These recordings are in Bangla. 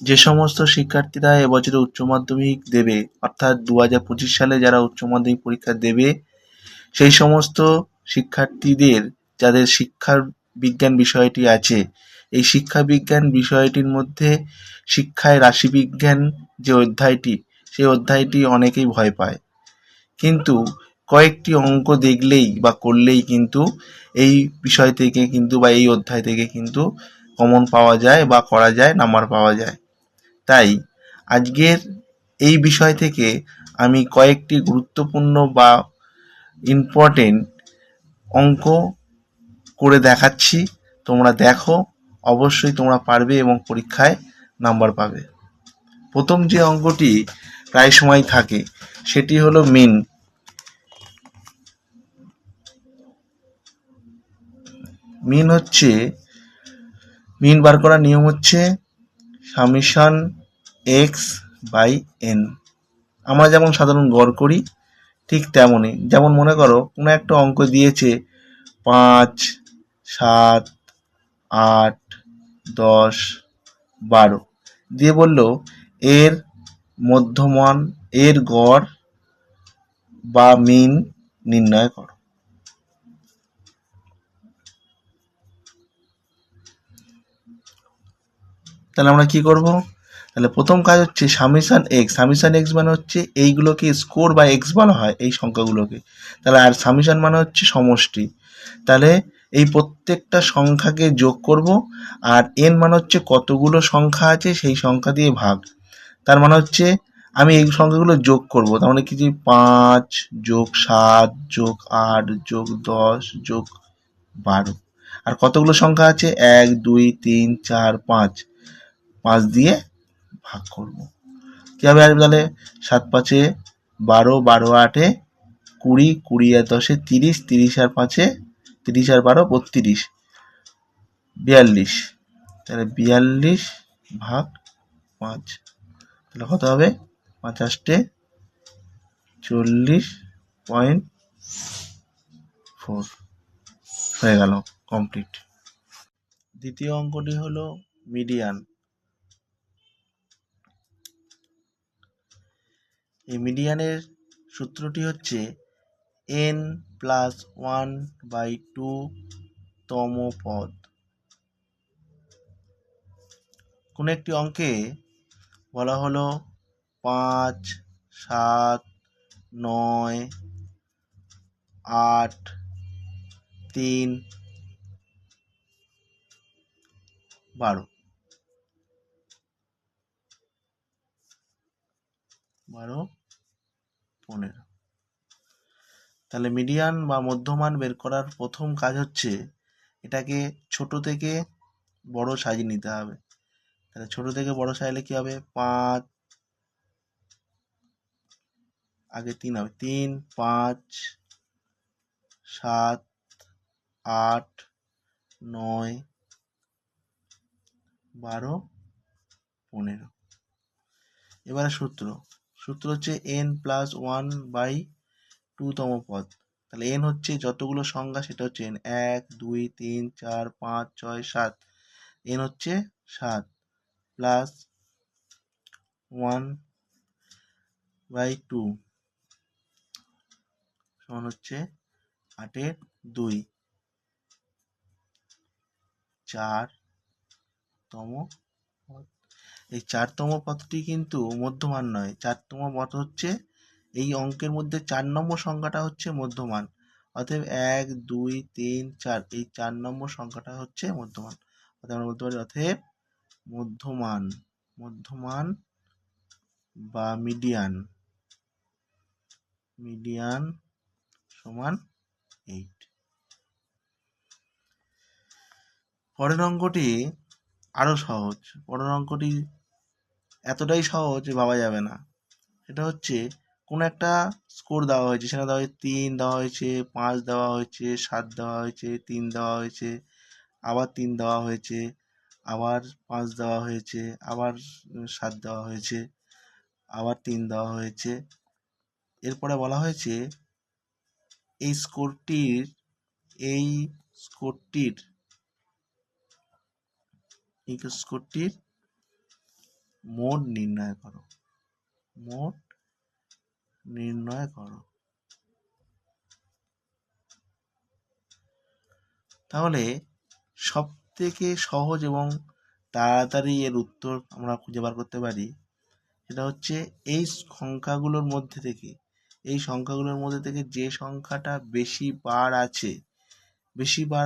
যে সমস্ত শিক্ষার্থীরা এবছরে উচ্চ মাধ্যমিক দেবে, অর্থাৎ 2025 সালে যারা উচ্চ মাধ্যমিক পরীক্ষা দেবে, সেই সমস্ত শিক্ষার্থীদের যাদের শিক্ষা বিজ্ঞান বিষয়টি আছে, এই শিক্ষা বিজ্ঞান বিষয়টির মধ্যে শিক্ষায় রাশিবিজ্ঞান যে অধ্যায়টি, সেই অধ্যায়টি অনেকেই ভয় পায়। কিন্তু কয়েকটি অঙ্ক দেখলেই বা করলেই কিন্তু এই বিষয় থেকে কিন্তু বা এই অধ্যায় থেকে কিন্তু কমন পাওয়া যায় বা করা যায়, নাম্বার পাওয়া যায়। তাই আজকের এই বিষয় থেকে আমি কয়েকটি গুরুত্বপূর্ণ বা ইম্পর্টেন্ট অঙ্ক করে দেখাচ্ছি, তোমরা দেখো, অবশ্যই তোমরা পারবে এবং পরীক্ষায় নাম্বার পাবে। প্রথম যে অঙ্কটি প্রায় সময় থাকে সেটি হলো মিন। মিন বার করার নিয়ম হচ্ছে সামেশন এক্স বাই এন। আমরা যেমন সাধারণ গড় করি ঠিক তেমনই। যেমন মনে করো কোনো একটা অঙ্ক দিয়েছে 5, 7, 8, 10, 12 দিয়ে বলল এর মধ্যমান, এর গড় বা মিন নির্ণয় করো। তাহলে আমরা কি করব? তাহলে প্রথম কাজ হচ্ছে সামেশন এক্স। সামেশন এক্স মানে হচ্ছে এইগুলোকে স্কোর বা এক্স বলা হয়, এই সংখ্যাগুলোকে। তাহলে আর সামেশন মানে হচ্ছে সমষ্টি। তাহলে এই প্রত্যেকটা সংখ্যাকে যোগ করব, আর এন মানে হচ্ছে কতগুলো সংখ্যা আছে সেই সংখ্যা দিয়ে ভাগ। তার মানে হচ্ছে আমি এই সংখ্যাগুলো যোগ করব। তার মানে কি, যে 5 যোগ 7 যোগ 8 যোগ 10 যোগ 12, আর কতগুলো সংখ্যা আছে 1 2 3 4 5, 5 দিয়ে ভাগ করব। কীভাবে আসবে তাহলে? 7 5 12, 12 8 20, 20 আর 10 30, 30 আর 5 30 আর 12 32, 42। তাহলে 42 ভাগ 5, তাহলে কত হবে? 5 8 40.4 হয়ে গেল, কমপ্লিট। দ্বিতীয় অঙ্কটি হলো মিডিয়ান। এই মিডিয়ানের সূত্রটি হচ্ছে n+1/2 তম পদ। কোন একটি অঙ্কে বলা হলো 5, 7, 9, 8, 3, 12, 15। তাহলে মিডিয়ান বা মধ্যমান বের করার প্রথম কাজ হচ্ছে এটাকে ছোট থেকে বড় সাজিয়ে নিতে হবে। তাহলে ছোট থেকে বড় সাজালে কি হবে? 5, আগে 3 হবে, 3, 5, 7, 8, 9, 12, 15। এবারে সূত্র হচ্ছে n+1/2 তম পদ। তাহলে n হচ্ছে যতগুলো সংখ্যা সেটা হচ্ছে n, 1 2 3 4 5 6 7, n হচ্ছে 7 প্লাস 1/2 সমান হচ্ছে 8 2, 4তম পদ। এই 4তম পদটি কিন্তু মধ্যমান নয়। 4তম পদ হচ্ছে এই অঙ্কের মধ্যে 4 নম্বর সংখ্যাটা হচ্ছে মধ্যমান। অতএব 1 2 3 4, এই 4 নম্বর সংখ্যাটা হচ্ছে মধ্যমান। অতএব আমরা বলতে পারি অতএব মধ্যমান বা মিডিয়ান সমান 8। পরের অঙ্কটি আরো সহজ। পরের অঙ্কটি এতটাই সহজ ভাবা যাবে না। সেটা হচ্ছে কোনো একটা স্কোর দেওয়া হয়েছে, সেখানে দেওয়া হয়েছে 3 দেওয়া হয়েছে, 5 দেওয়া হয়েছে, 7 দেওয়া হয়েছে, 3 দেওয়া হয়েছে, আবার 3 দেওয়া হয়েছে, আবার 5 দেওয়া হয়েছে, আবার 7 দেওয়া হয়েছে, আবার 3 দেওয়া হয়েছে। এরপরে বলা হয়েছে এই স্কোরটির মোড নির্ণয় করো, মোড নির্ণয় করো। তাহলে সব থেকে সহজ এবং তাড়াতাড়ি এর উত্তর আমরা খুঁজে বার করতে পারি, সেটা হচ্ছে এই সংখ্যাগুলোর মধ্যে থেকে, এই সংখ্যাগুলোর মধ্যে থেকে যে সংখ্যাটা বেশি বার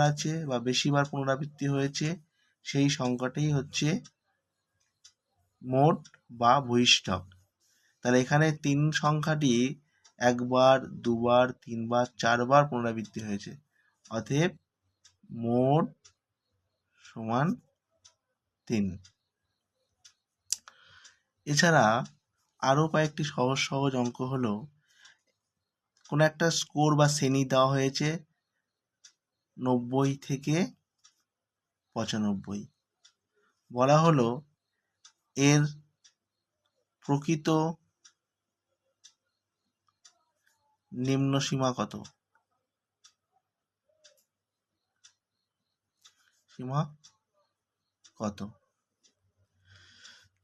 আছে বা বেশিবার পুনরাবৃত্তি হয়েছে, সেই সংখ্যাটাই হচ্ছে মোট বা বহিষ্ঠক। তাহলে এখানে 3 সংখ্যাটি একবার, দুবার, তিনবার, চারবার পুনরাবৃত্তি হয়েছে, অতএব মোট সমান 3। এছাড়া আরও কয়েকটি সহজ সহজ অঙ্ক হলো, কোনো একটা স্কোর বা শ্রেণী দেওয়া হয়েছে 90 থেকে 95, বলা হলো এর প্রকৃত নিম্ন সীমা কত, সীমা কত।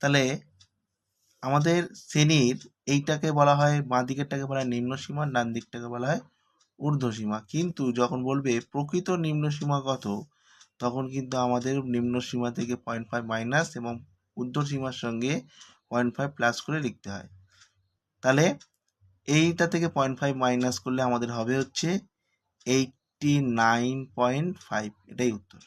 তাহলে আমাদের শ্রেণীর এইটাকে বলা হয়, বাঁ দিকেরটাকে বলা হয় নিম্ন সীমা, ডান দিকটাকে বলা হয় ঊর্ধ্বসীমা। কিন্তু যখন বলবে প্রকৃত নিম্ন সীমা কত, তখন কিন্তু আমাদের নিম্ন সীমা থেকে 0.5 মাইনাস এবং ঊর্ধ্বসীমার সঙ্গে 0.5 প্লাস করে লিখতে হয়। তাহলে এইটা থেকে 0.5 মাইনাস করলে আমাদের হবে হচ্ছে 89.5, এটাই উত্তর।